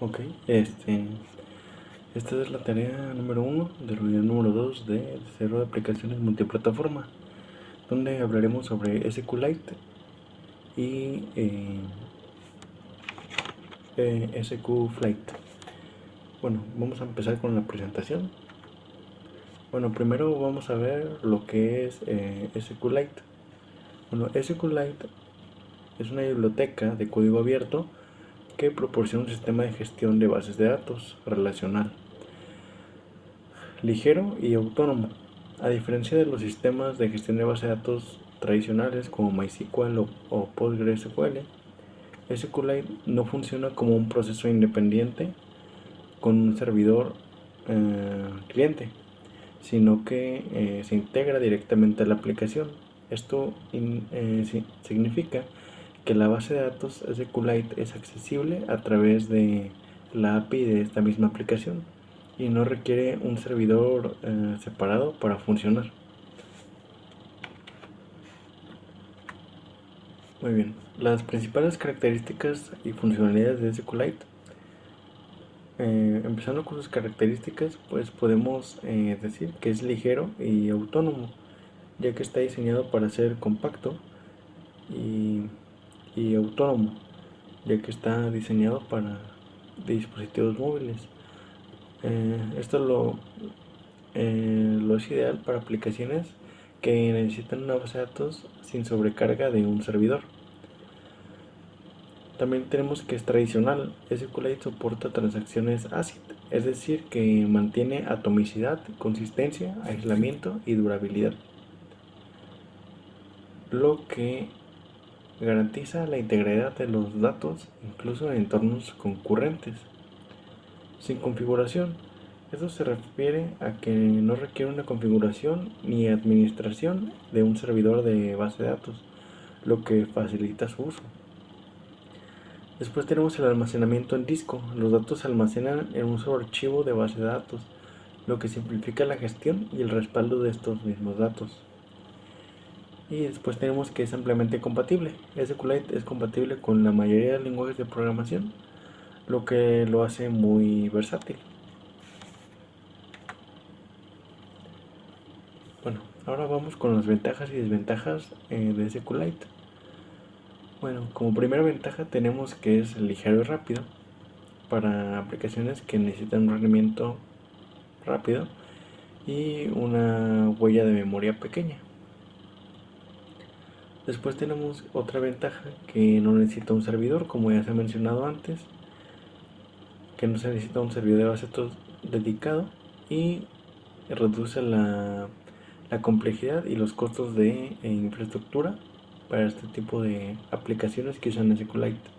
Ok, esta es la tarea número 1 del video número 2 de Desarrollo de Aplicaciones Multiplataforma, donde hablaremos sobre SQLite y SQFlite. Bueno, vamos a empezar con la presentación. Bueno, primero vamos a ver lo que es SQLite. Bueno, SQLite es una biblioteca de código abierto que proporciona un sistema de gestión de bases de datos relacional, ligero y autónomo. A diferencia de los sistemas de gestión de bases de datos tradicionales como MySQL o PostgreSQL, SQLite no funciona como un proceso independiente con un servidor cliente, sino que se integra directamente a la aplicación. Esto significa que la base de datos SQLite es accesible a través de la API de esta misma aplicación y no requiere un servidor separado para funcionar. Muy bien, las principales características y funcionalidades de SQLite. Empezando con sus características, pues podemos decir que es ligero y autónomo, ya que está diseñado para ser compacto y, y autónomo, ya que está diseñado para dispositivos móviles. Esto lo es ideal para aplicaciones que necesitan una base de datos sin sobrecarga de un servidor. También tenemos que es tradicional. SQLite soporta transacciones ACID, es decir, que mantiene atomicidad, consistencia, aislamiento y durabilidad, lo que garantiza la integridad de los datos incluso en entornos concurrentes. Sin configuración. Esto se refiere a que no requiere una configuración ni administración de un servidor de base de datos, lo que facilita su uso. Después tenemos el almacenamiento en disco. Los datos se almacenan en un solo archivo de base de datos, lo que simplifica la gestión y el respaldo de estos mismos datos. Y después tenemos que es ampliamente compatible. SQLite es compatible con la mayoría de lenguajes de programación, lo que lo hace muy versátil. Bueno, ahora vamos con las ventajas y desventajas de SQLite. Bueno, como primera ventaja tenemos que es ligero y rápido para aplicaciones que necesitan un rendimiento rápido y una huella de memoria pequeña. Después tenemos otra ventaja que no necesita un servidor, como ya se ha mencionado antes, que no se necesita un servidor de base de datos dedicado y reduce la complejidad y los costos de infraestructura para este tipo de aplicaciones que usan SQLite.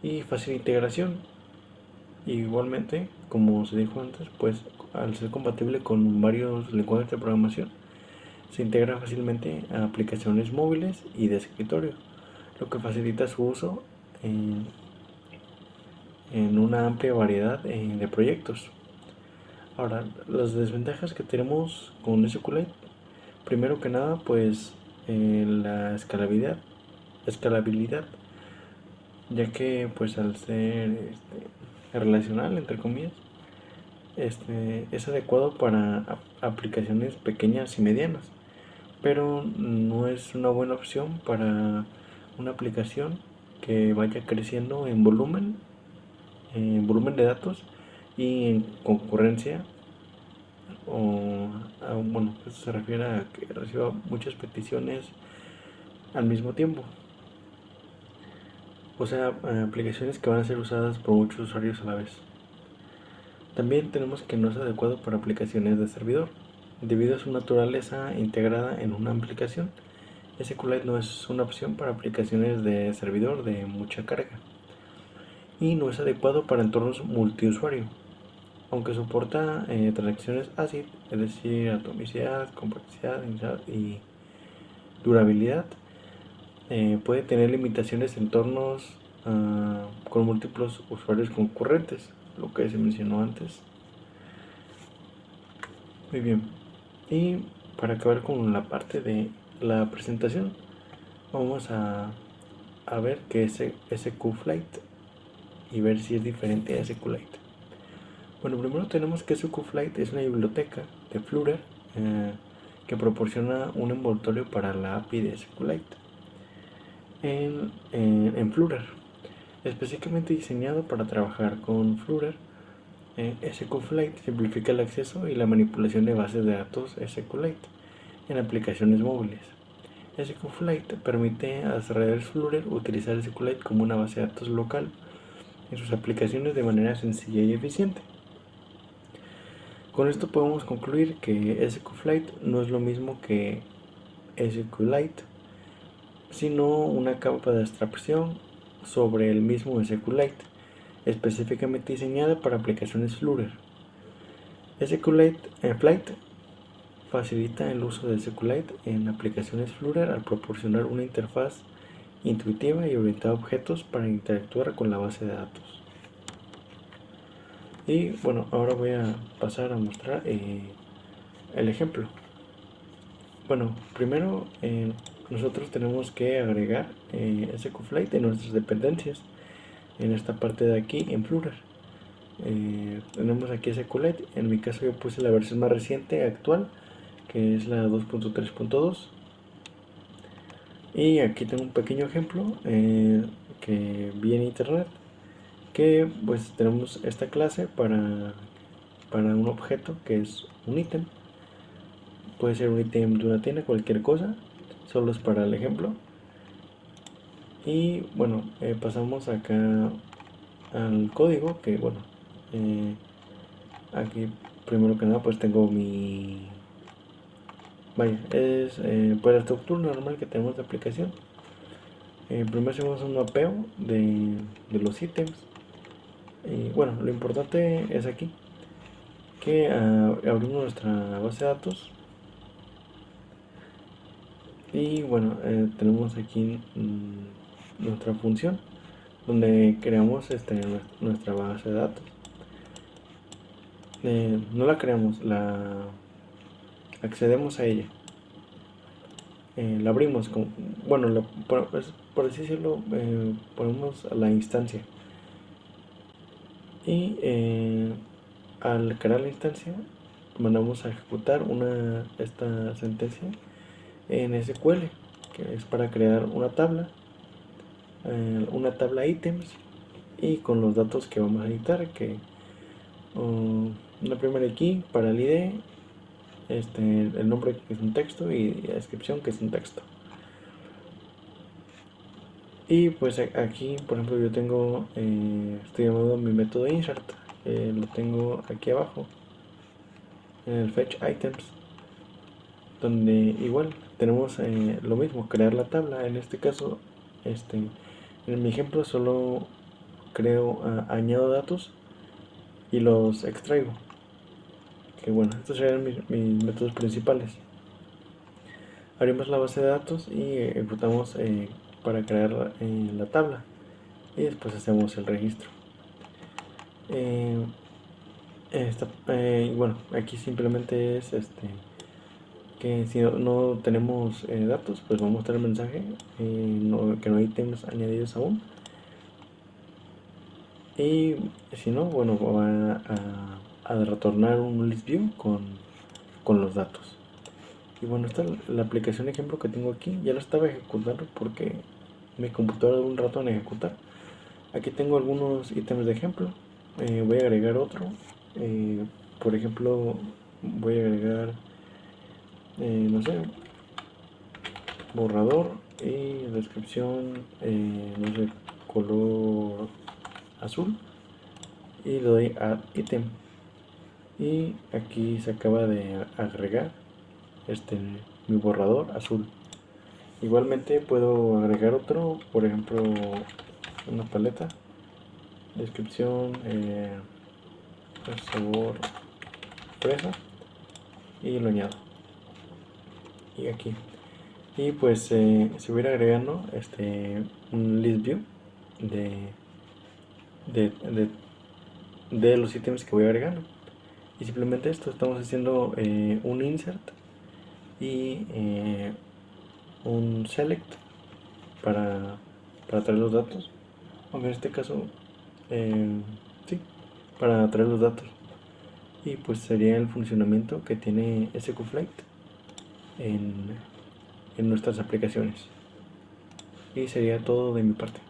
Y fácil integración. Igualmente, como se dijo antes, pues al ser compatible con varios lenguajes de programación, se integra fácilmente a aplicaciones móviles y de escritorio, lo que facilita su uso en una amplia variedad de proyectos. Ahora, las desventajas que tenemos con SQLite, primero que nada, pues la escalabilidad, ya que pues al ser relacional, entre comillas, es adecuado para aplicaciones pequeñas y medianas, pero no es una buena opción para una aplicación que vaya creciendo en volumen de datos y en concurrencia, bueno, eso se refiere a que reciba muchas peticiones al mismo tiempo. O sea, aplicaciones que van a ser usadas por muchos usuarios a la vez. También tenemos que no es adecuado para aplicaciones de servidor, debido a su naturaleza integrada en una aplicación. SQLite no es una opción para aplicaciones de servidor de mucha carga y no es adecuado para entornos multiusuario, aunque soporta transacciones ACID, es decir, atomicidad, complejidad y durabilidad. Puede tener limitaciones en entornos con múltiples usuarios concurrentes, lo que se mencionó antes. Muy bien, y para acabar con la parte de la presentación, vamos a ver qué es SQFlite. y ver si es diferente a SQLite. Bueno, primero tenemos que SQLite es una biblioteca de Flutter que proporciona un envoltorio para la API de SQLite en Flutter, específicamente diseñado para trabajar con Flutter. SQLite simplifica el acceso y la manipulación de bases de datos SQLite en aplicaciones móviles. SQLite permite a desarrolladores Flutter utilizar SQLite como una base de datos local en sus aplicaciones de manera sencilla y eficiente. Con esto podemos concluir que SQLite no es lo mismo que SQLite, sino una capa de abstracción sobre el mismo SQLite, específicamente diseñada para aplicaciones Flutter. SQLite facilita el uso de SQLite en aplicaciones Flutter al proporcionar una interfaz intuitiva y orientada a objetos para interactuar con la base de datos. Y bueno, ahora voy a pasar a mostrar el ejemplo. Bueno, primero nosotros tenemos que agregar SQLite en nuestras dependencias en esta parte de aquí en Flutter. Tenemos aquí SQLite, en mi caso yo puse la versión más reciente actual, que es la 2.3.2. Y aquí tengo un pequeño ejemplo que vi en internet, que pues tenemos esta clase para un objeto que es un ítem. Puede ser un ítem de una tienda, cualquier cosa, solo es para el ejemplo. Y bueno, pasamos acá al código, que bueno, aquí primero que nada pues tengo mi... Vaya, es pues la estructura normal que tenemos de aplicación. Primero hacemos un mapeo de los ítems. Y bueno, lo importante es aquí que abrimos nuestra base de datos. Y bueno, tenemos aquí nuestra función donde creamos nuestra base de datos. No la creamos, accedemos a ella. La abrimos, bueno, por así decirlo, ponemos a la instancia. Y al crear la instancia, mandamos a ejecutar esta sentencia en SQL, que es para crear una tabla ítems y con los datos que vamos a editar, que una primera key para el ID, el nombre que es un texto y la descripción que es un texto. Y pues aquí por ejemplo yo tengo estoy llamando mi método insert, lo tengo aquí abajo en el fetch items, donde igual tenemos lo mismo, crear la tabla. En este caso en mi ejemplo solo añado datos y los extraigo, que bueno, estos serían mis métodos principales. Abrimos la base de datos y ejecutamos para crear la tabla y después hacemos el registro. Bueno, aquí simplemente es que si no tenemos datos, pues vamos a mostrar el mensaje que no hay ítems añadidos aún. Y si no, bueno, va a retornar un list view con los datos. Y bueno, esta es la aplicación ejemplo que tengo aquí. Ya la estaba ejecutando porque mi computadora duró un rato en ejecutar. Aquí tengo algunos ítems de ejemplo. Voy a agregar otro. Por ejemplo, voy a agregar, no sé, borrador y descripción, no sé, color azul. Y le doy a ítem. Y aquí se acaba de agregar mi borrador azul. Igualmente puedo agregar otro, por ejemplo, una paleta, descripción, sabor fresa, y lo añado. Y aquí. Y pues se voy a ir agregando un list view de, de, de, de los ítems que voy agregando. Y simplemente esto, estamos haciendo un insert y un select para traer los datos. Aunque en este caso sí, para traer los datos. Y pues sería el funcionamiento que tiene SQFlight en nuestras aplicaciones. Y sería todo de mi parte.